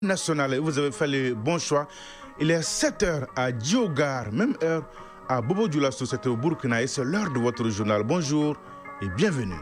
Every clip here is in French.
national. Et vous avez fait le bon choix. Il est 7h à Diogar, même heure à Bobo Dioulasso, c'est au Burkina. Et c'est l'heure de votre journal. Bonjour et bienvenue.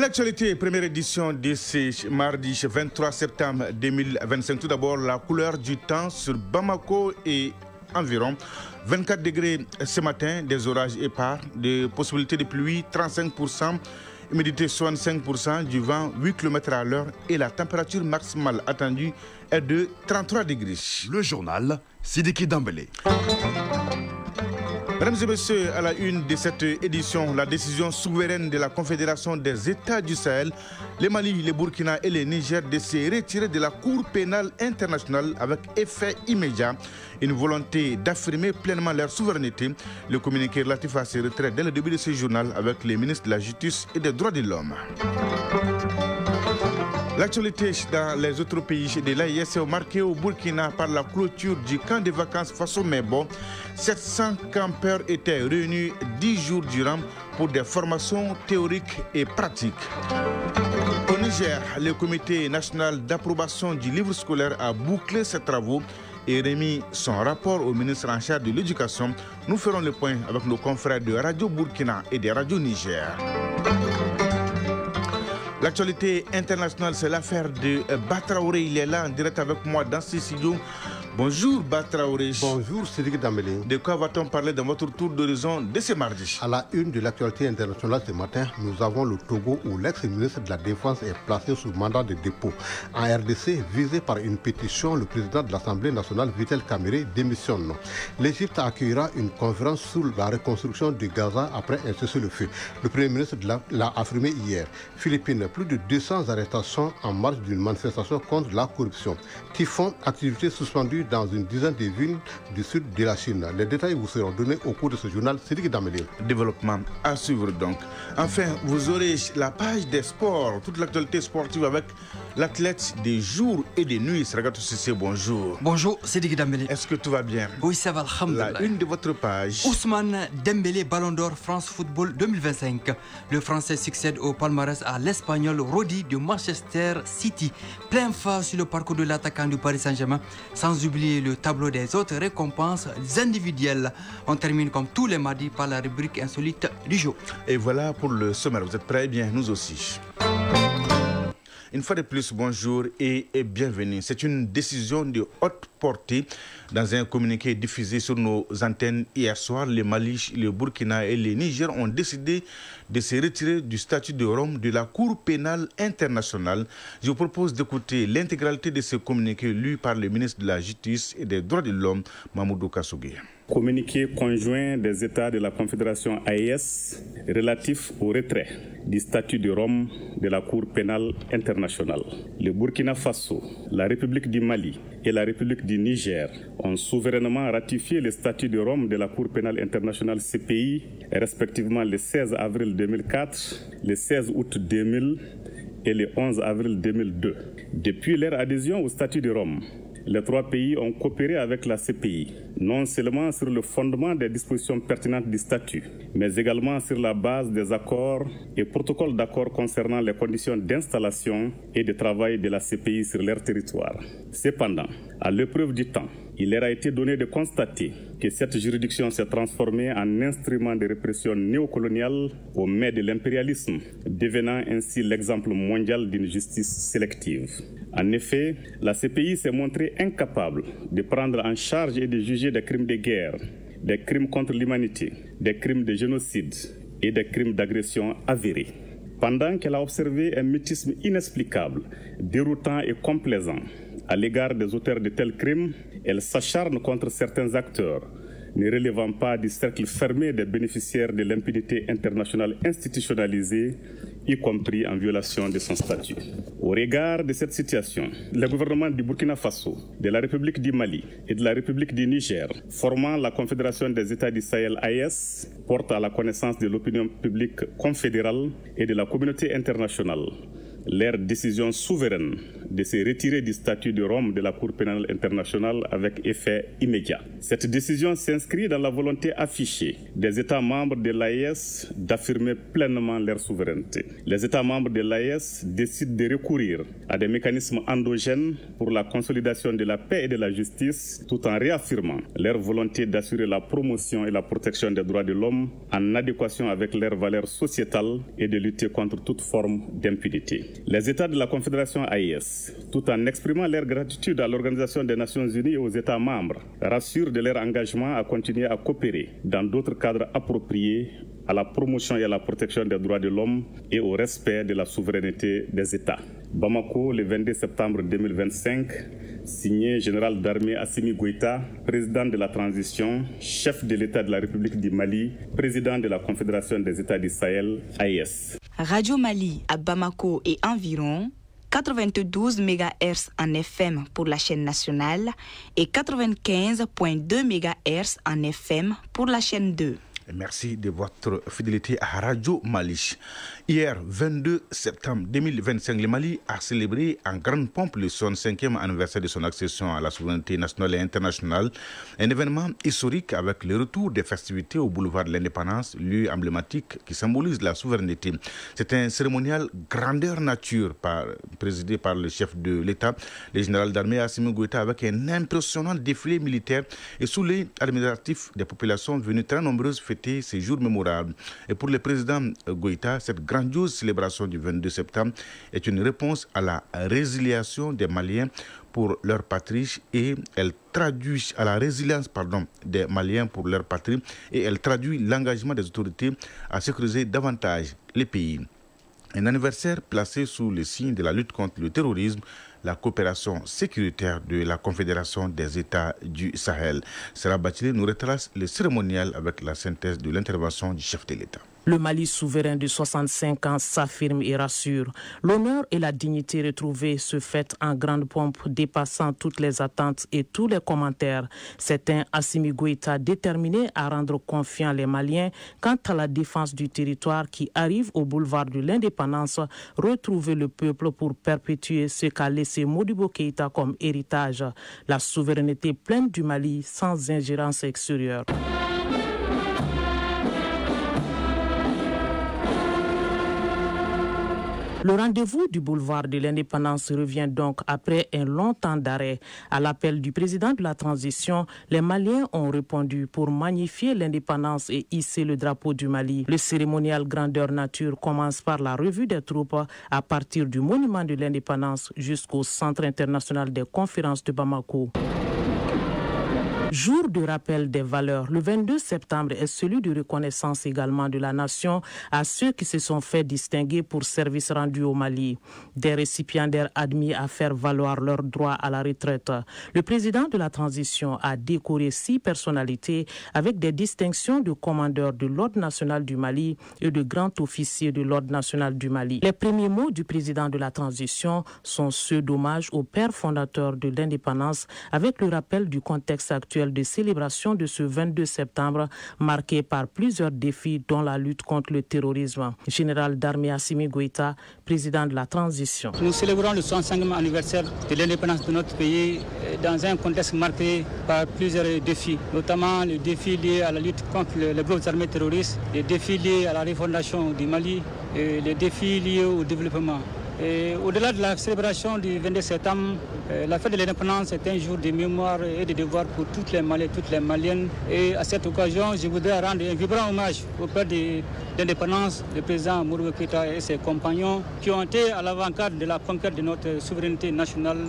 L'actualité, première édition de ce mardi 23 septembre 2025. Tout d'abord, la couleur du temps sur Bamako et environ. 24 degrés ce matin, des orages épars, des possibilités de pluie 35%, humidité 65%, du vent 8 km à l'heure et la température maximale attendue est de 33 degrés. Le journal, Sidiki Dambélé. Mesdames et messieurs, à la une de cette édition, la décision souveraine de la Confédération des États du Sahel, le Mali, le Burkina et le Niger de se retirer de la Cour pénale internationale avec effet immédiat. Une volonté d'affirmer pleinement leur souveraineté. Le communiqué relatif à ces retraits dès le début de ce journal avec les ministres de la Justice et des Droits de l'Homme. L'actualité dans les autres pays de l'AIS est marquée au Burkina par la clôture du camp de vacances Faso Mebo. 700 campeurs étaient réunis 10 jours durant pour des formations théoriques et pratiques. Au Niger, le comité national d'approbation du livre scolaire a bouclé ses travaux et remis son rapport au ministre en charge de l'éducation. Nous ferons le point avec nos confrères de Radio Burkina et de Radio Niger. L'actualité internationale, c'est l'affaire de Batraoré. Il est là en direct avec moi dans ce studio. Bonjour Batraoré. Bonjour Sidiki Dambélé. De quoi va-t-on parler dans votre tour d'horizon de ce mardi? À la une de l'actualité internationale ce matin, nous avons le Togo où l'ex-ministre de la Défense est placé sous mandat de dépôt. En RDC, visé par une pétition, le président de l'Assemblée nationale, Vital Kamerhe, démissionne. L'Égypte accueillera une conférence sur la reconstruction de Gaza après un cessez-le-feu. Le Premier ministre l'a affirmé hier. Philippines, plus de 200 arrestations en marge d'une manifestation contre la corruption. Typhon, activité suspendue dans une dizaine de villes du sud de la Chine. Les détails vous seront donnés au cours de ce journal. Sidiki Dambélé. Développement à suivre donc. Enfin, vous aurez la page des sports, toute l'actualité sportive avec l'athlète des jours et des nuits. Sragatou Sissé, bonjour. Bonjour, Sidiki Dambélé. Est-ce que tout va bien? Oui, ça va, alhamdoulilah. La une de votre page. Ousmane Dembélé, Ballon d'Or France Football 2025. Le Français succède au palmarès à l'Espagnol Rodri de Manchester City. Plein phare sur le parcours de l'attaquant du Paris Saint-Germain, sans oublier le tableau des autres récompenses individuelles. On termine comme tous les mardis par la rubrique insolite du jour. Et voilà pour le sommaire. Vous êtes prêts? Bien, nous aussi. Une fois de plus, bonjour et bienvenue. C'est une décision de haute portée. Dans un communiqué diffusé sur nos antennes hier soir, le Mali, le Burkina et le Niger ont décidé de se retirer du statut de Rome de la Cour pénale internationale. Je vous propose d'écouter l'intégralité de ce communiqué lu par le ministre de la Justice et des Droits de l'Homme, Mamoudou Kassogui. Communiqué conjoint des États de la Confédération AES relatif au retrait du statut de Rome de la Cour pénale internationale. Le Burkina Faso, la République du Mali et la République du Niger ont souverainement ratifié le statut de Rome de la Cour pénale internationale CPI, respectivement le 16 avril 2004, le 16 août 2000 et le 11 avril 2002. Depuis leur adhésion au statut de Rome, les trois pays ont coopéré avec la CPI, non seulement sur le fondement des dispositions pertinentes du statut, mais également sur la base des accords et protocoles d'accord concernant les conditions d'installation et de travail de la CPI sur leur territoire. Cependant, à l'épreuve du temps, il leur a été donné de constater que cette juridiction s'est transformée en instrument de répression néocoloniale au mai de l'impérialisme, devenant ainsi l'exemple mondial d'une justice sélective. En effet, la CPI s'est montrée incapable de prendre en charge et de juger des crimes de guerre, des crimes contre l'humanité, des crimes de génocide et des crimes d'agression avérés. Pendant qu'elle a observé un mutisme inexplicable, déroutant et complaisant à l'égard des auteurs de tels crimes, elle s'acharne contre certains acteurs, ne relevant pas du cercle fermé des bénéficiaires de l'impunité internationale institutionnalisée, y compris en violation de son statut. Au regard de cette situation, le gouvernement du Burkina Faso, de la République du Mali et de la République du Niger, formant la Confédération des États du Sahel AES, porte à la connaissance de l'opinion publique confédérale et de la communauté internationale leur décision souveraine de se retirer du statut de Rome de la Cour pénale internationale avec effet immédiat. Cette décision s'inscrit dans la volonté affichée des États membres de l'AES d'affirmer pleinement leur souveraineté. Les États membres de l'AES décident de recourir à des mécanismes endogènes pour la consolidation de la paix et de la justice, tout en réaffirmant leur volonté d'assurer la promotion et la protection des droits de l'homme en adéquation avec leurs valeurs sociétales et de lutter contre toute forme d'impunité. Les États de la Confédération AES, tout en exprimant leur gratitude à l'Organisation des Nations Unies et aux États membres, rassurent de leur engagement à continuer à coopérer dans d'autres cadres appropriés à la promotion et à la protection des droits de l'homme et au respect de la souveraineté des États. Bamako, le 22 septembre 2025, signé Général d'armée Assimi Goïta, président de la transition, chef de l'État de la République du Mali, président de la Confédération des États du Sahel, AES. Radio Mali à Bamako et environ, 92 MHz en FM pour la chaîne nationale et 95.2 MHz en FM pour la chaîne 2. Merci de votre fidélité à Radio Mali. Hier, 22 septembre 2025, le Mali a célébré en grande pompe le 65e anniversaire de son accession à la souveraineté nationale et internationale. Un événement historique avec le retour des festivités au boulevard de l'Indépendance, lieu emblématique qui symbolise la souveraineté. C'est un cérémonial grandeur nature présidé par le chef de l'État, le général d'armée Assimi Goïta, avec un impressionnant défilé militaire et sous l'œil admiratif des populations venues très nombreuses fêter ces jours mémorables. Et pour le président Goïta, cette grandiose célébration du 22 septembre est une réponse à la résiliation des Maliens pour leur patrie et elle traduit à la résilience des Maliens pour leur patrie et elle traduit l'engagement des autorités à sécuriser davantage les pays. Un anniversaire placé sous le signe de la lutte contre le terrorisme, la coopération sécuritaire de la Confédération des États du Sahel. Sarah Bachelet nous retrace le cérémonial avec la synthèse de l'intervention du chef de l'État. Le Mali souverain de 65 ans s'affirme et rassure. L'honneur et la dignité retrouvées se fêtent en grande pompe, dépassant toutes les attentes et tous les commentaires. C'est un Assimi Goïta déterminé à rendre confiants les Maliens quant à la défense du territoire qui arrive au boulevard de l'Indépendance, retrouver le peuple pour perpétuer ce qu'a laissé Modibo Keïta comme héritage, la souveraineté pleine du Mali sans ingérence extérieure. Le rendez-vous du boulevard de l'Indépendance revient donc après un long temps d'arrêt. À l'appel du président de la transition, les Maliens ont répondu pour magnifier l'indépendance et hisser le drapeau du Mali. Le cérémonial grandeur nature commence par la revue des troupes à partir du monument de l'Indépendance jusqu'au Centre international des conférences de Bamako. Jour de rappel des valeurs, le 22 septembre est celui de reconnaissance également de la nation à ceux qui se sont fait distinguer pour services rendus au Mali. Des récipiendaires admis à faire valoir leurs droits à la retraite. Le président de la transition a décoré 6 personnalités avec des distinctions de commandeur de l'Ordre national du Mali et de grand officier de l'Ordre national du Mali. Les premiers mots du président de la transition sont ceux d'hommage au père fondateur de l'indépendance avec le rappel du contexte actuel de célébration de ce 22 septembre marqué par plusieurs défis dont la lutte contre le terrorisme. Général d'armée Assimi Goïta, président de la transition. Nous célébrons le 65e anniversaire de l'indépendance de notre pays dans un contexte marqué par plusieurs défis, notamment le défi lié à la lutte contre les groupes armés terroristes, les défis liés à la refondation du Mali et les défis liés au développement. Au-delà de la célébration du 22 septembre, la fête de l'indépendance est un jour de mémoire et de devoir pour toutes les Maliens, toutes les Maliennes. Et à cette occasion, je voudrais rendre un vibrant hommage au père de l'indépendance, le président Modibo Keïta et ses compagnons qui ont été à l'avant-garde de la conquête de notre souveraineté nationale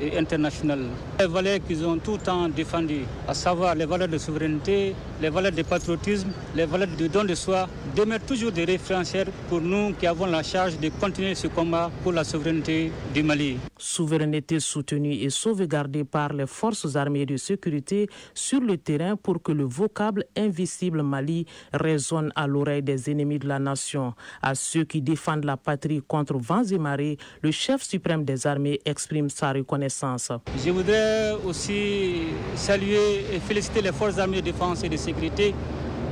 et internationale. Les valeurs qu'ils ont tout le temps défendues, à savoir les valeurs de souveraineté, les valeurs de patriotisme, les valeurs de don de soi, demeurent toujours des référentiels pour nous qui avons la charge de continuer ce combat pour la souveraineté du Mali. Souveraineté soutenue et sauvegardée par les forces armées de sécurité sur le terrain pour que le vocable invisible Mali résonne à l'oreille des ennemis de la nation. À ceux qui défendent la patrie contre vents et marées, le chef suprême des armées exprime sa reconnaissance. Je voudrais aussi saluer et féliciter les forces armées de défense et de sécurité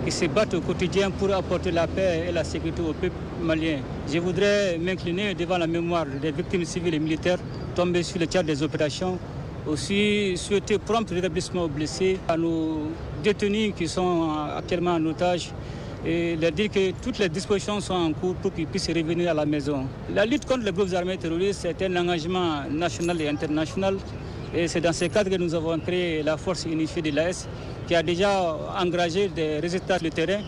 qui se battent au quotidien pour apporter la paix et la sécurité au peuple malien. Je voudrais m'incliner devant la mémoire des victimes civiles et militaires tombées sur le théâtre des opérations. Aussi souhaiter prompt rétablissement aux blessés, à nos détenus qui sont actuellement en otage, et leur dire que toutes les dispositions sont en cours pour qu'ils puissent revenir à la maison. La lutte contre les groupes armés terroristes est un engagement national et international. Et c'est dans ce cadre que nous avons créé la force unifiée de l'AS qui a déjà engagé des résultats sur le terrain.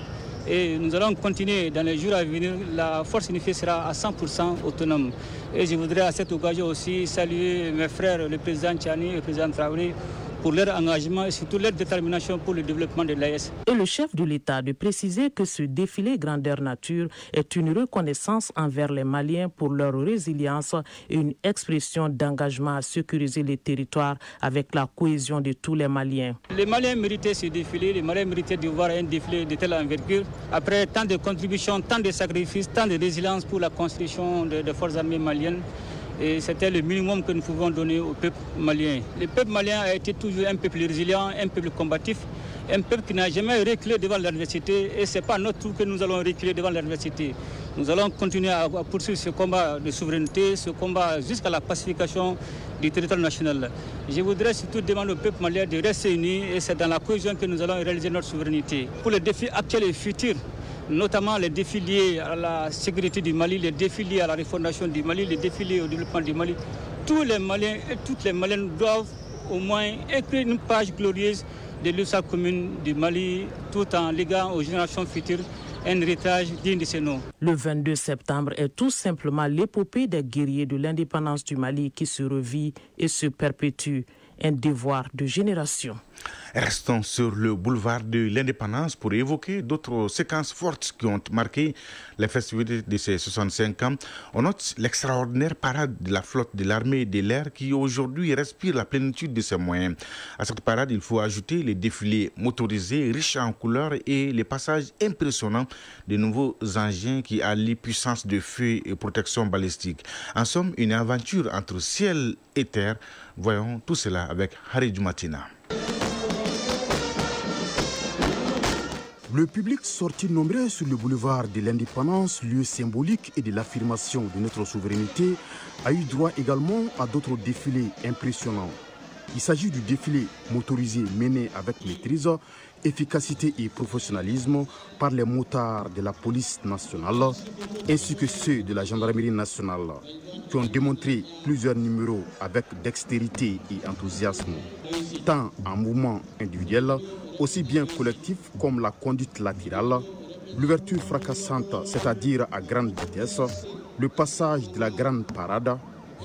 Et nous allons continuer dans les jours à venir. La force unifiée sera à 100% autonome. Et je voudrais à cette occasion aussi saluer mes frères, le président Tchani et le président Traoré, pour leur engagement et surtout leur détermination pour le développement de l'AS. Et le chef de l'État de préciser que ce défilé grandeur nature est une reconnaissance envers les Maliens pour leur résilience et une expression d'engagement à sécuriser les territoires avec la cohésion de tous les Maliens. Les Maliens méritaient ce défilé, les Maliens méritaient de voir un défilé de telle envergure. Après tant de contributions, tant de sacrifices, tant de résilience pour la construction des forces armées maliennes. Et c'était le minimum que nous pouvons donner au peuple malien. Le peuple malien a été toujours un peuple résilient, un peuple combatif, un peuple qui n'a jamais reculé devant l'adversité. Et ce n'est pas notre tour que nous allons reculer devant l'adversité. Nous allons continuer à poursuivre ce combat de souveraineté, ce combat jusqu'à la pacification du territoire national. Je voudrais surtout demander au peuple malien de rester unis et c'est dans la cohésion que nous allons réaliser notre souveraineté. Pour les défis actuels et futurs, notamment les défis liés à la sécurité du Mali, les défis liés à la refondation du Mali, les défis liés au développement du Mali. Tous les Maliens et toutes les Maliennes doivent au moins écrire une page glorieuse de l'histoire commune du Mali, tout en léguant aux générations futures un héritage digne de ce nom. Le 22 septembre est tout simplement l'épopée des guerriers de l'indépendance du Mali qui se revit et se perpétue. Un devoir de génération. Restons sur le boulevard de l'Indépendance pour évoquer d'autres séquences fortes qui ont marqué les festivités de ces 65 ans. On note l'extraordinaire parade de la flotte de l'armée de l'air qui aujourd'hui respire la plénitude de ses moyens. À cette parade, il faut ajouter les défilés motorisés riches en couleurs et les passages impressionnants de nouveaux engins qui allient puissance de feu et protection balistique. En somme, une aventure entre ciel et terre. Voyons tout cela avec Harry Dumatina. Le public sorti nombreux sur le boulevard de l'Indépendance, lieu symbolique et de l'affirmation de notre souveraineté, a eu droit également à d'autres défilés impressionnants. Il s'agit du défilé motorisé mené avec maîtrise, efficacité et professionnalisme par les motards de la police nationale ainsi que ceux de la gendarmerie nationale qui ont démontré plusieurs numéros avec dextérité et enthousiasme, tant en mouvement individuel, aussi bien collectif comme la conduite latérale, l'ouverture fracassante, c'est-à-dire à grande vitesse, le passage de la grande parade,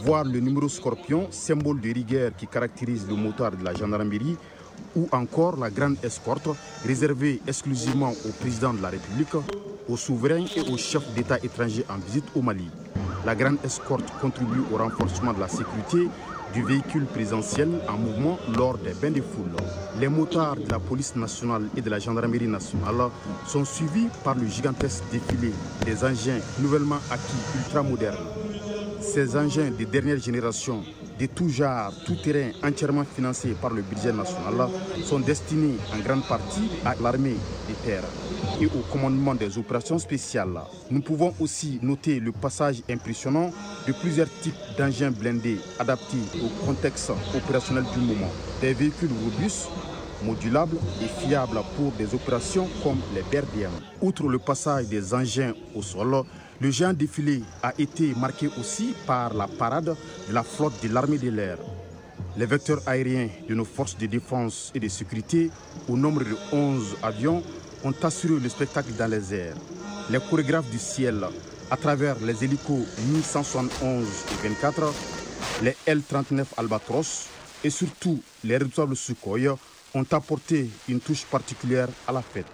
voire le numéro scorpion, symbole de rigueur qui caractérise le motard de la gendarmerie, ou encore la grande escorte réservée exclusivement au président de la République, aux souverains et aux chefs d'État étrangers en visite au Mali. La grande escorte contribue au renforcement de la sécurité du véhicule présidentiel en mouvement lors des bains de foule. Les motards de la police nationale et de la gendarmerie nationale sont suivis par le gigantesque défilé des engins nouvellement acquis ultramodernes. Ces engins de dernière génération, de tout genre, tout terrain, entièrement financés par le budget national, sont destinés en grande partie à l'armée des terres et au commandement des opérations spéciales. Nous pouvons aussi noter le passage impressionnant de plusieurs types d'engins blindés adaptés au contexte opérationnel du moment. Des véhicules robustes, modulables et fiables pour des opérations comme les BRDM. Outre le passage des engins au sol, le géant défilé a été marqué aussi par la parade de la flotte de l'armée de l'air. Les vecteurs aériens de nos forces de défense et de sécurité, au nombre de 11 avions, ont assuré le spectacle dans les airs. Les chorégraphes du ciel, à travers les hélicos Mi-171 et 24, les L-39 Albatros et surtout les redoutables Sukhoi, ont apporté une touche particulière à la fête.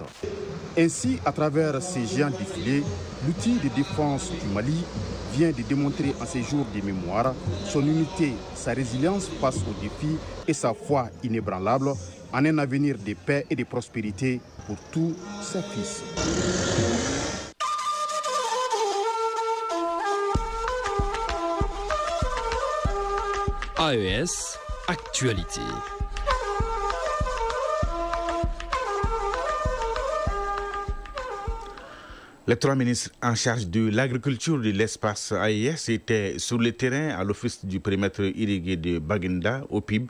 Ainsi, à travers ces géants défilés, l'outil de défense du Mali vient de démontrer en ces jours de mémoire son unité, sa résilience face aux défis et sa foi inébranlable en un avenir de paix et de prospérité pour tous ses fils. AES, actualité. Les 3 ministres en charge de l'agriculture de l'espace AES étaient sur le terrain à l'office du périmètre irrigué de Baginda, au PIB.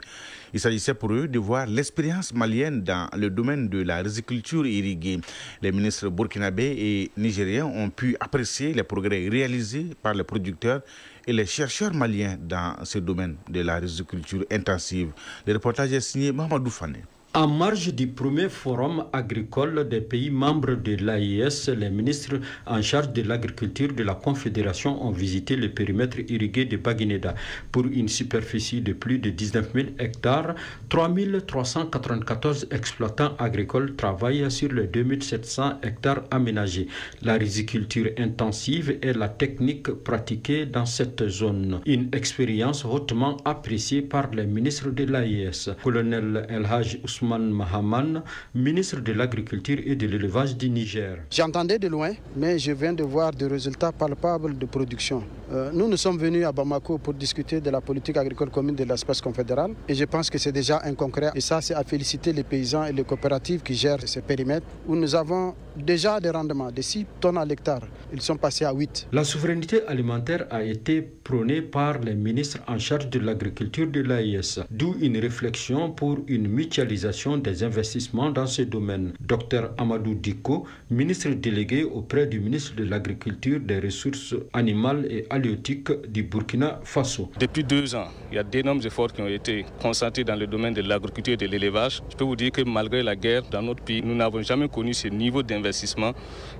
Il s'agissait pour eux de voir l'expérience malienne dans le domaine de la riziculture irriguée. Les ministres burkinabés et nigériens ont pu apprécier les progrès réalisés par les producteurs et les chercheurs maliens dans ce domaine de la riziculture intensive. Le reportage est signé Mamadou Fane. En marge du premier forum agricole des pays membres de l'AES, les ministres en charge de l'agriculture de la Confédération ont visité le périmètre irrigué de Bagineda. Pour une superficie de plus de 19 000 hectares, 3 394 exploitants agricoles travaillent sur les 2 700 hectares aménagés. La riziculture intensive est la technique pratiquée dans cette zone. Une expérience hautement appréciée par les ministres de l'AES. Colonel El-Haj Ousmane Mahaman, ministre de l'Agriculture et de l'Élevage du Niger. J'entendais de loin, mais je viens de voir des résultats palpables de production. Nous sommes venus à Bamako pour discuter de la politique agricole commune de l'espace confédéral et je pense que c'est déjà un concret. Et ça, c'est à féliciter les paysans et les coopératives qui gèrent ces périmètres où nous avons déjà des rendements de 6 tonnes à l'hectare. Ils sont passés à 8. La souveraineté alimentaire a été prônée par les ministres en charge de l'agriculture de l'AES, d'où une réflexion pour une mutualisation des investissements dans ce domaine. Dr Amadou Diko, ministre délégué auprès du ministre de l'Agriculture, des Ressources animales et halieutiques du Burkina Faso. Depuis 2 ans, il y a d'énormes efforts qui ont été concentrés dans le domaine de l'agriculture et de l'élevage. Je peux vous dire que malgré la guerre dans notre pays, nous n'avons jamais connu ce niveau d'investissement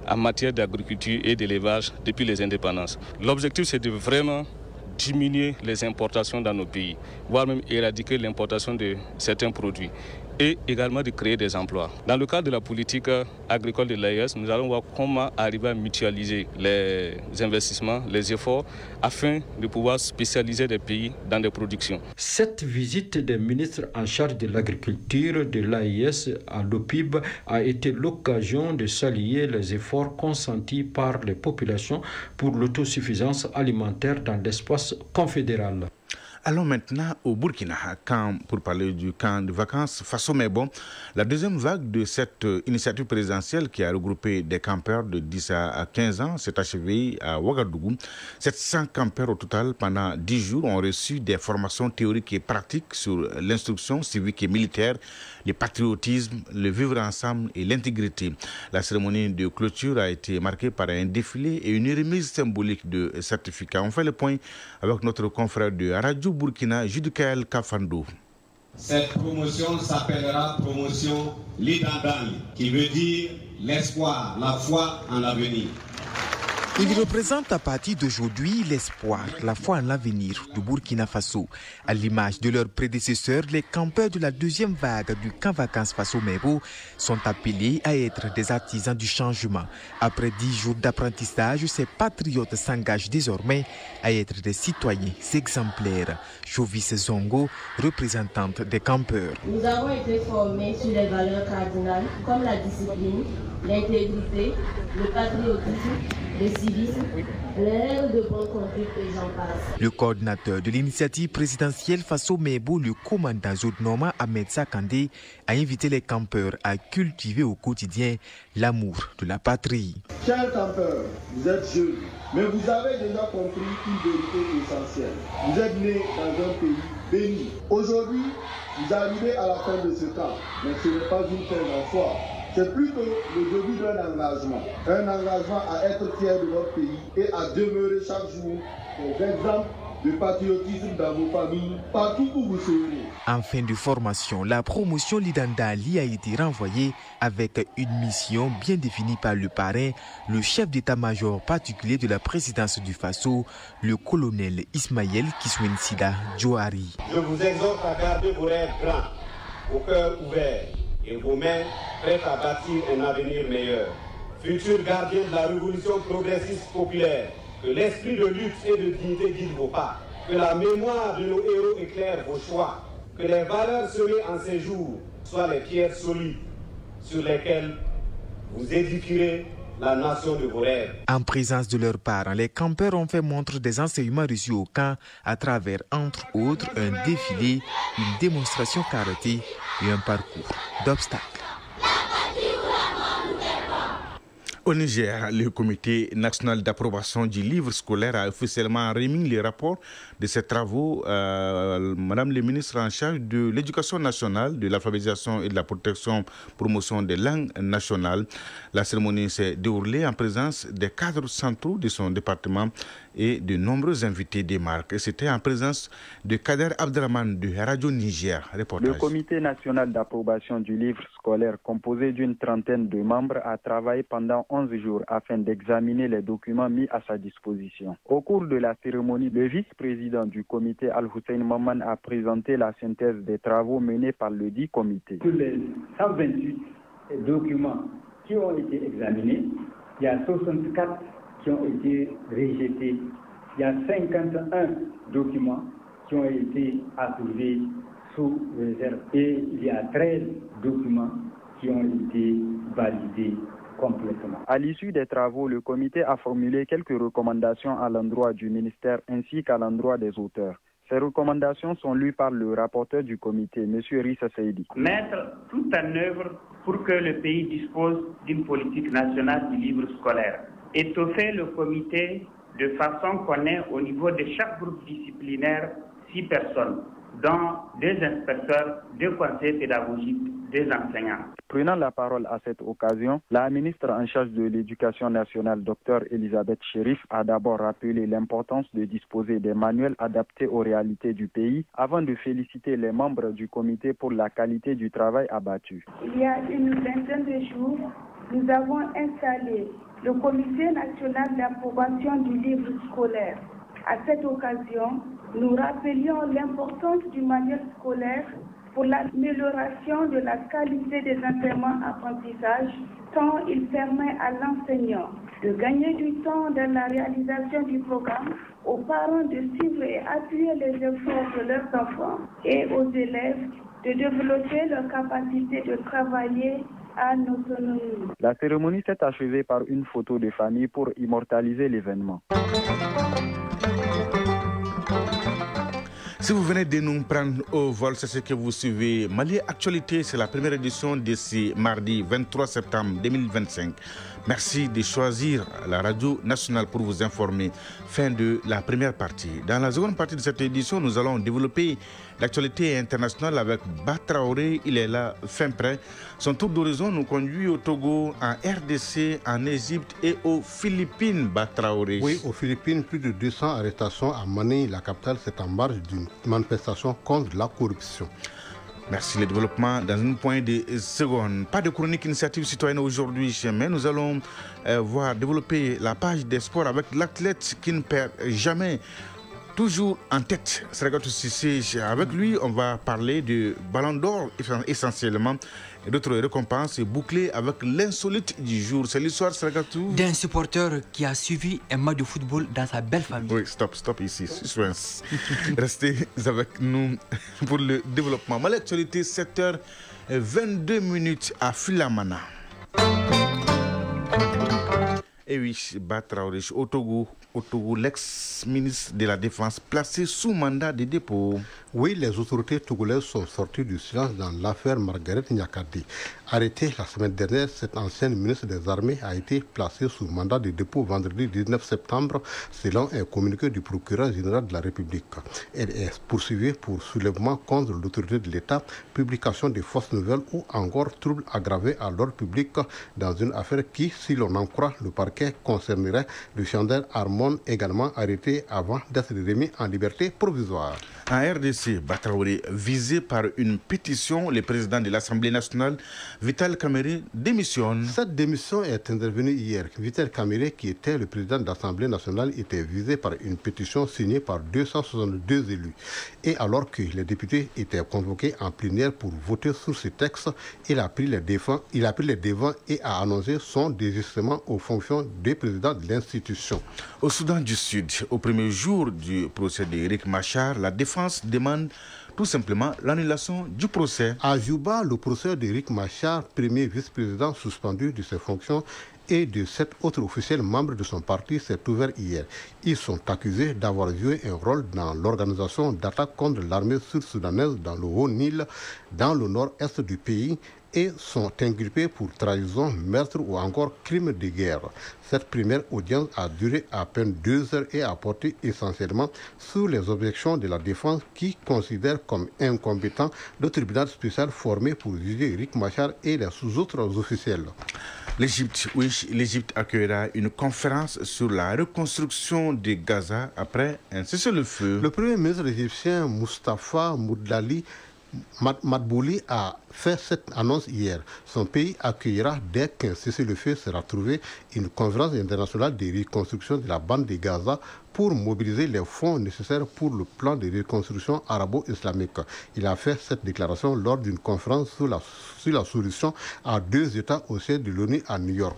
en matière d'agriculture et d'élevage depuis les indépendances. L'objectif, c'est de vraiment diminuer les importations dans nos pays, voire même éradiquer l'importation de certains produits et également de créer des emplois. Dans le cadre de la politique agricole de l'AES, nous allons voir comment arriver à mutualiser les investissements, les efforts, afin de pouvoir spécialiser des pays dans des productions. Cette visite des ministres en charge de l'agriculture de l'AES à l'OPIB a été l'occasion de saluer les efforts consentis par les populations pour l'autosuffisance alimentaire dans l'espace confédéral. Allons maintenant au Burkina pour parler du camp de vacances Faso Mebo. La deuxième vague de cette initiative présidentielle qui a regroupé des campeurs de 10 à 15 ans s'est achevée à Ouagadougou. 700 campeurs au total pendant 10 jours ont reçu des formations théoriques et pratiques sur l'instruction civique et militaire, le patriotisme, le vivre ensemble et l'intégrité. La cérémonie de clôture a été marquée par un défilé et une remise symbolique de certificats. On fait le point avec notre confrère de Radio Burkina, Judukael Kafando. Cette promotion s'appellera promotion Lidandali, qui veut dire l'espoir, la foi en l'avenir. Il représente à partir d'aujourd'hui l'espoir, la foi en l'avenir du Burkina Faso. À l'image de leurs prédécesseurs, les campeurs de la deuxième vague du camp vacances Faso Mebo sont appelés à être des artisans du changement. Après 10 jours d'apprentissage, ces patriotes s'engagent désormais à être des citoyens exemplaires. Jovis Zongo, représentante des campeurs. Nous avons été formés sur les valeurs cardinales comme la discipline, l'intégrité, le patriotisme, le civisme, les règles de bonne conduite et j'en passe. Le coordinateur de l'initiative présidentielle Faso Mebo, le commandant Zodnoma Ahmed Sakandé, a invité les campeurs à cultiver au quotidien l'amour de la patrie. Chers campeurs, vous êtes jeunes, mais vous avez déjà compris une vérité essentielle. Vous êtes nés dans un pays béni. Aujourd'hui, vous arrivez à la fin de ce camp, mais ce n'est pas une fin en soi. C'est plutôt le début d'un engagement. Un engagement à être fier de votre pays et à demeurer chaque jour des exemples de patriotisme dans vos familles, partout où vous serez. En fin de formation, la promotion Lidandali a été renvoyée avec une mission bien définie par le parrain, le chef d'état-major particulier de la présidence du Faso, le colonel Ismaël Kiswensida Djouari. Je vous exhorte à garder vos rêves grands, au cœur ouvert et vos mains prêtes à bâtir un avenir meilleur. Futurs gardiens de la révolution progressiste populaire, que l'esprit de lutte et de dignité guide vos pas, que la mémoire de nos héros éclaire vos choix, que les valeurs semées en ces jours soient les pierres solides sur lesquelles vous édifierez la nation de vos rêves. En présence de leurs parents, les campeurs ont fait montre des enseignements reçus au camp à travers, entre autres, un défilé, une démonstration karaté et un parcours d'obstacles. Au Niger, le comité national d'approbation du livre scolaire a officiellement remis les rapports de ses travaux à Madame le ministre en charge de l'éducation nationale, de l'alphabétisation et de la promotion des langues nationales. La cérémonie s'est déroulée en présence des cadres centraux de son département et de nombreux invités des marques. C'était en présence de Kader Abdraman de Radio Niger. Reportage. Le comité national d'approbation du livre scolaire, composé d'une trentaine de membres, a travaillé pendant 11 jours afin d'examiner les documents mis à sa disposition. Au cours de la cérémonie, le vice-président du comité Al-Hussein Maman a présenté la synthèse des travaux menés par le dit comité. Sur les 128 documents qui ont été examinés, il y a 64 qui ont été rejetés. Il y a 51 documents qui ont été approuvés sous réserve et il y a 13 documents qui ont été validés complètement. À l'issue des travaux, le comité a formulé quelques recommandations à l'endroit du ministère ainsi qu'à l'endroit des auteurs. Ces recommandations sont lues par le rapporteur du comité, M. Rissa Seydi. Mettre tout en œuvre pour que le pays dispose d'une politique nationale du livre scolaire. Étoffer le comité de façon qu'on ait au niveau de chaque groupe disciplinaire 6 personnes, dont 2 inspecteurs, 2 conseillers pédagogiques, 2 enseignants. Prenant la parole à cette occasion, la ministre en charge de l'Éducation nationale, Dr Elisabeth Chérif, a d'abord rappelé l'importance de disposer des manuels adaptés aux réalités du pays avant de féliciter les membres du comité pour la qualité du travail abattu. Il y a une vingtaine de jours, nous avons installé le comité national d'approbation du livre scolaire. À cette occasion, nous rappelions l'importance du manuel scolaire pour l'amélioration de la qualité des enseignements-apprentissages, tant il permet à l'enseignant de gagner du temps dans la réalisation du programme, aux parents de suivre et appuyer les efforts de leurs enfants et aux élèves de développer leur capacité de travailler à l'autonomie. La cérémonie s'est achevée par une photo de famille pour immortaliser l'événement. Si vous venez de nous prendre au vol, c'est ce que vous suivez. Mali Actualité, c'est la première édition de ce mardi 23 septembre 2025. Merci de choisir la radio nationale pour vous informer. Fin de la première partie. Dans la seconde partie de cette édition, nous allons développer l'actualité internationale avec Batraoré. Il est là, fin prêt. Son tour d'horizon nous conduit au Togo, en RDC, en Égypte et aux Philippines, Batraoré. Oui, aux Philippines, plus de 200 arrestations à Manille, la capitale, c'est en marge d'une manifestation contre la corruption. Merci. Le développement dans une poignée de secondes. Pas de chronique initiative citoyenne aujourd'hui, mais nous allons voir développer la page des sports avec l'athlète qui ne perd jamais. Toujours en tête, Sragatou Cissé. Avec lui, on va parler de Ballon d'Or essentiellement. Et d'autres récompenses bouclées avec l'insolite du jour. C'est l'histoire, Sragatou, d'un supporter qui a suivi un match de football dans sa belle famille. Oui, stop ici. Suspense. Restez avec nous pour le développement. Mais l'actualité, 7h22 à Filamana. Et oui, Batraoré, au Togo, l'ex-ministre de la Défense placé sous mandat de dépôt. Oui, les autorités togolaises sont sorties du silence dans l'affaire Margaret Nyakadi. Arrêtée la semaine dernière, cette ancienne ministre des Armées a été placée sous mandat de dépôt vendredi 19 septembre, selon un communiqué du procureur général de la République. Elle est poursuivie pour soulèvement contre l'autorité de l'État, publication de fausses nouvelles ou encore troubles aggravés à l'ordre public dans une affaire qui, si l'on en croit le parquet, concernerait le gendarme Armon, également arrêté avant d'être remis en liberté provisoire. En RDC, Batraoré, visé par une pétition, le président de l'Assemblée nationale, Vital Kamerhe, démissionne. Cette démission est intervenue hier. Vital Kamerhe, qui était le président de l'Assemblée nationale, était visé par une pétition signée par 262 élus. Et alors que les députés étaient convoqués en plénière pour voter sur ce texte, il a pris les devants et a annoncé son désistement aux fonctions de président de l'institution. Au Soudan du Sud, au premier jour du procès d'Eric Machar, la défense demande tout simplement l'annulation du procès. À Juba, le procès d'Eric Machar, premier vice-président suspendu de ses fonctions, et de 7 autres officiels membres de son parti s'est ouvert hier. Ils sont accusés d'avoir joué un rôle dans l'organisation d'attaques contre l'armée sud-soudanaise dans le Haut-Nil, dans le nord-est du pays, et sont inculpés pour trahison, meurtre ou encore crime de guerre. Cette première audience a duré à peine 2 heures et a porté essentiellement sur les objections de la défense qui considère comme incompétent le tribunal spécial formé pour juger Riek Machar et les autres officiels. L'Égypte accueillera une conférence sur la reconstruction de Gaza après un cessez-le-feu. Le premier ministre égyptien Mustafa Madbouli a fait cette annonce hier. Son pays accueillera, dès qu'un cessez-le-feu sera trouvé, une conférence internationale de reconstruction de la bande de Gaza pour mobiliser les fonds nécessaires pour le plan de reconstruction arabo-islamique. Il a fait cette déclaration lors d'une conférence sur la solution à 2 États au siège de l'ONU à New York.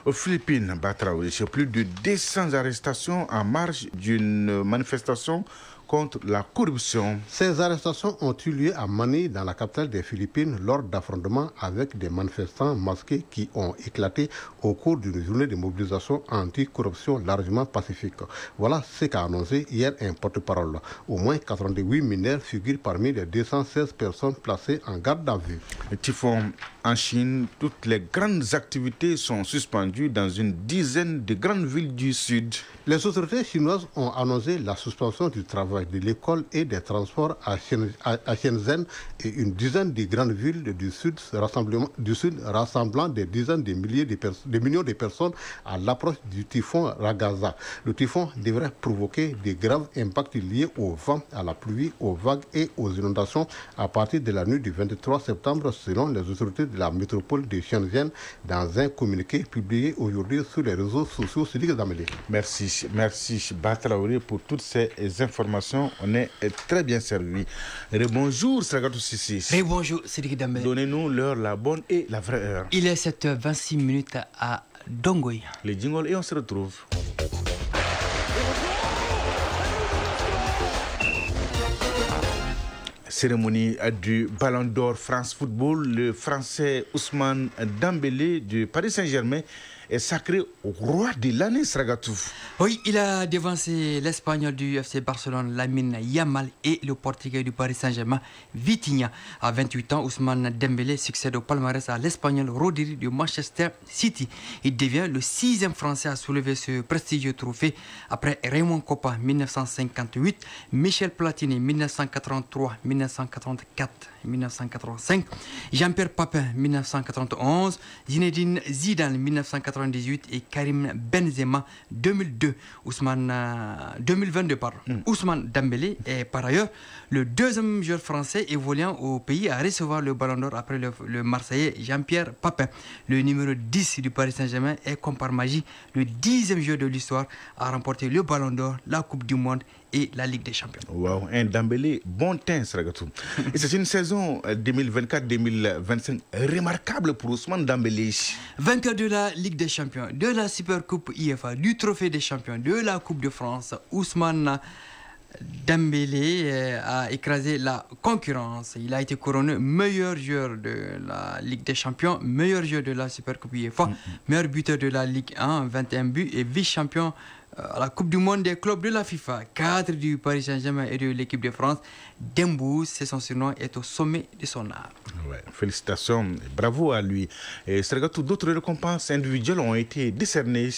Aux Philippines, Batraoui, sur plus de 200 arrestations en marge d'une manifestation contre la corruption. Ces arrestations ont eu lieu à Manille, dans la capitale des Philippines, lors d'affrontements avec des manifestants masqués qui ont éclaté au cours d'une journée de mobilisation anti-corruption largement pacifique. Voilà ce qu'a annoncé hier un porte-parole. Au moins 88 mineurs figurent parmi les 216 personnes placées en garde à vue. Typhon en Chine, toutes les grandes activités sont suspendues dans une dizaine de grandes villes du sud. Les autorités chinoises ont annoncé la suspension du travail de l'école et des transports à Shenzhen et une dizaine de grandes villes du sud rassemblant des dizaines de millions de personnes à l'approche du typhon Ragaza. Le typhon devrait provoquer de graves impacts liés au vent, à la pluie, aux vagues et aux inondations à partir de la nuit du 23 septembre selon les autorités de la métropole de Shenzhen dans un communiqué publié aujourd'hui sur les réseaux sociaux. Merci Batraoui pour toutes ces informations. On est très bien servi. Bonjour Sragatou Sissi. Bonjour Sidiki Dambélé. Donnez-nous l'heure, la bonne et la vraie heure. Il est 7h26 à Dongoy. Les jingles et on se retrouve. Cérémonie du Ballon d'Or France Football, le Français Ousmane Dembélé du Paris Saint-Germain est sacré roi de l'année, Sragatou. Oui, il a devancé l'Espagnol du FC Barcelone, Lamine Yamal, et le Portugais du Paris Saint-Germain, Vitinha. À 28 ans, Ousmane Dembélé succède au palmarès à l'Espagnol Rodri du Manchester City. Il devient le 6e Français à soulever ce prestigieux trophée après Raymond Kopa 1958, Michel Platini 1983, 1984, 1985, Jean-Pierre Papin 1991, Zinedine Zidane 1998 et Karim Benzema 2002. 2022, pardon. Ousmane Dembélé est par ailleurs le 2e joueur français évoluant au pays à recevoir le Ballon d'Or après le Marseillais Jean-Pierre Papin. Le numéro 10 du Paris Saint-Germain est comme par magie le 10e joueur de l'histoire à remporter le Ballon d'Or, la Coupe du Monde et la Ligue des Champions. Wow, un Dembélé bon teint, Sragatou. Et c'est une saison 2024-2025 remarquable pour Ousmane Dembélé. Vainqueur de la Ligue des Champions, de la Super Coupe IFA, du Trophée des Champions, de la Coupe de France, Ousmane Dembélé a écrasé la concurrence. Il a été couronné meilleur joueur de la Ligue des Champions, meilleur joueur de la Super Coupe UEFA, meilleur buteur de la Ligue 1, 21 buts, et vice-champion à la Coupe du Monde des clubs de la FIFA, cadre du Paris Saint-Germain et de l'équipe de France. Dembou, c'est son surnom, est au sommet de son art. Ouais, félicitations, bravo à lui. Et Sragatou, d'autres récompenses individuelles ont été décernées.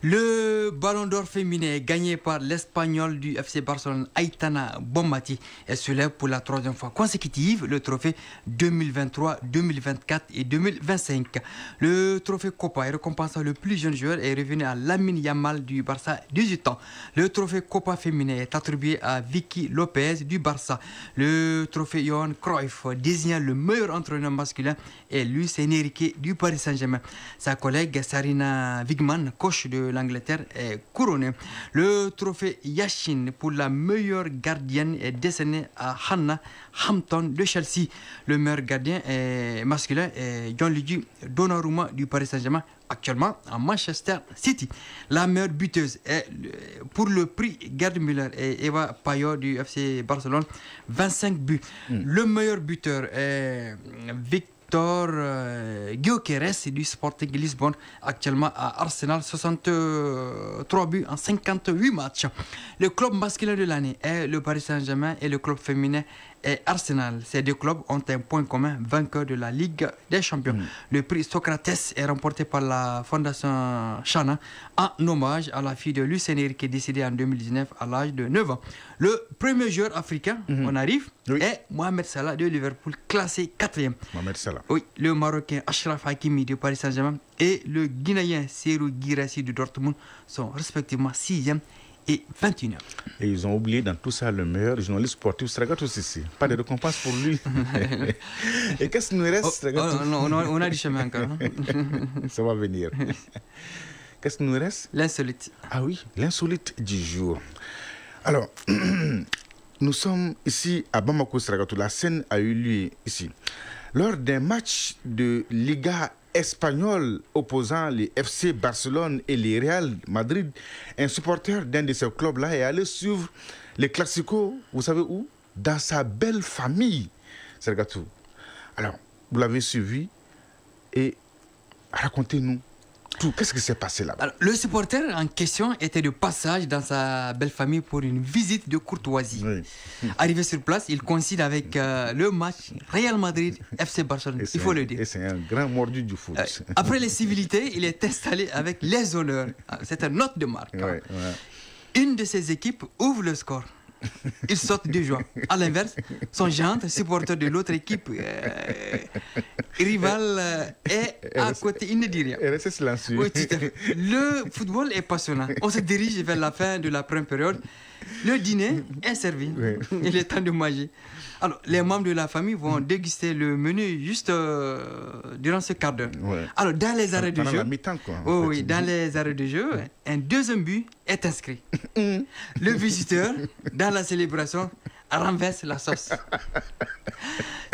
Le Ballon d'Or féminin est gagné par l'Espagnol du FC Barcelone, Aitana Bonmati. Elle soulève pour la 3e fois consécutive le trophée 2023, 2024 et 2025. Le trophée Copa, récompensant le plus jeune joueur, est revenu à Lamine Yamal du Barça, 18 ans. Le trophée Copa féminin est attribué à Vicky Lopez du Barça. Le trophée Johan Cruyff désignant le meilleur entraîneur masculin est Luis Enrique du Paris Saint-Germain. Sa collègue Sarina Wiegman, coach de l'Angleterre, est couronnée. Le trophée Yashin pour la meilleure gardienne est décerné à Hannah Hampton de Chelsea. Le meilleur gardien masculin est Gianluigi Donnarumma du Paris Saint-Germain, actuellement à Manchester City. La meilleure buteuse est pour le prix Gerd Müller et Eva Payot du FC Barcelone, 25 buts. Le meilleur buteur est Victor Gyökeres du Sporting Lisbonne, actuellement à Arsenal, 63 buts en 58 matchs. Le club masculin de l'année est le Paris Saint-Germain et le club féminin est Arsenal. Ces deux clubs ont un point commun, vainqueur de la Ligue des Champions. Le prix Socrates est remporté par la Fondation Chana en hommage à la fille de Lucien Enrique qui est décédée en 2019 à l'âge de 9 ans. Le premier joueur africain, on arrive, est Mohamed Salah de Liverpool, classé 4e. Mohamed Salah. Oui, le Marocain Achraf Hakimi du Paris Saint-Germain et le Guinéen Serhou Guirassy du Dortmund sont respectivement 6e et 21e. Et ils ont oublié dans tout ça le meilleur journaliste sportif, Stragato Sissi. Pas de récompense pour lui. Et qu'est-ce qu'il nous reste, on a du chemin encore. Ça va venir. Qu'est-ce qu'il nous reste? L'insolite. Ah oui, l'insolite du jour. Alors, nous sommes ici à Bamako, Stragato. La scène a eu lieu ici. Lors d'un match de Liga espagnol opposant les FC Barcelone et les Real Madrid, un supporter d'un de ces clubs-là est allé suivre les Clasico, vous savez où? Dans sa belle famille, Sergatou. Alors, vous l'avez suivi et racontez-nous tout. Qu'est-ce qui s'est passé là-bas? Le supporter en question était de passage dans sa belle famille pour une visite de courtoisie. Arrivé sur place, il coïncide avec le match Real Madrid FC Barcelone, il faut le dire. Et c'est un grand mordu du foot. Après les civilités, il est installé avec les honneurs. C'est une note de marque. Une de ses équipes ouvre le score. Il saute de joie. À l'inverse, son gendre, supporter de l'autre équipe rivale, est à côté, il ne dit rien. Et reste silencieux. Oui, le football est passionnant. On se dirige vers la fin de la première période. Le dîner est servi. Il est temps de manger. Alors, les membres de la famille vont déguster le menu juste durant ce quart d'heure. Alors, dans les arrêts de jeu, dans les arrêts de jeu, un deuxième but est inscrit. Le visiteur, dans la célébration, renverse la sauce.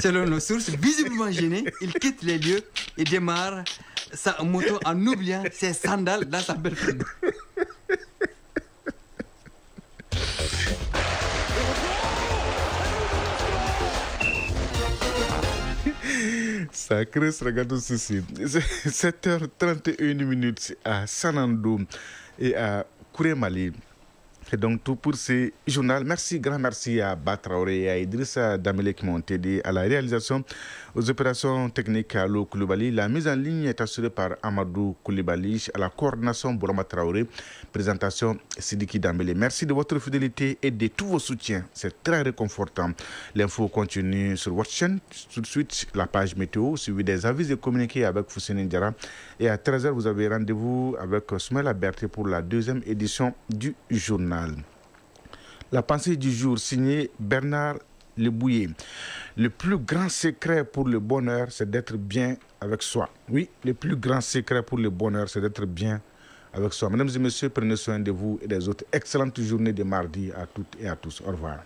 Selon nos sources, visiblement gêné, il quitte les lieux et démarre sa moto en oubliant ses sandales dans sa belle famille. Sacré Stragato Sissi. 7h31 à Sanando et à Kouré-Mali. C'est donc tout pour ce journal. Grand merci à Batraoré et à Idrissa Damele qui m'ont aidé à la réalisation, aux opérations techniques à Allo Koulibaly. La mise en ligne est assurée par Amadou Koulibaly, à la coordination Bourama Traoré, présentation Sidiki Dambélé. Merci de votre fidélité et de tous vos soutiens. C'est très réconfortant. L'info continue sur votre chaîne. Tout de suite, la page météo, suivi des avis et communiqués avec Foussine Ndiara. Et à 13h, vous avez rendez-vous avec Smela Berthe pour la deuxième édition du journal. La pensée du jour, signée Bernard Lebouillet. Le plus grand secret pour le bonheur, c'est d'être bien avec soi. Oui, le plus grand secret pour le bonheur, c'est d'être bien avec soi. Mesdames et messieurs, prenez soin de vous et des autres. Excellente journée de mardi à toutes et à tous. Au revoir.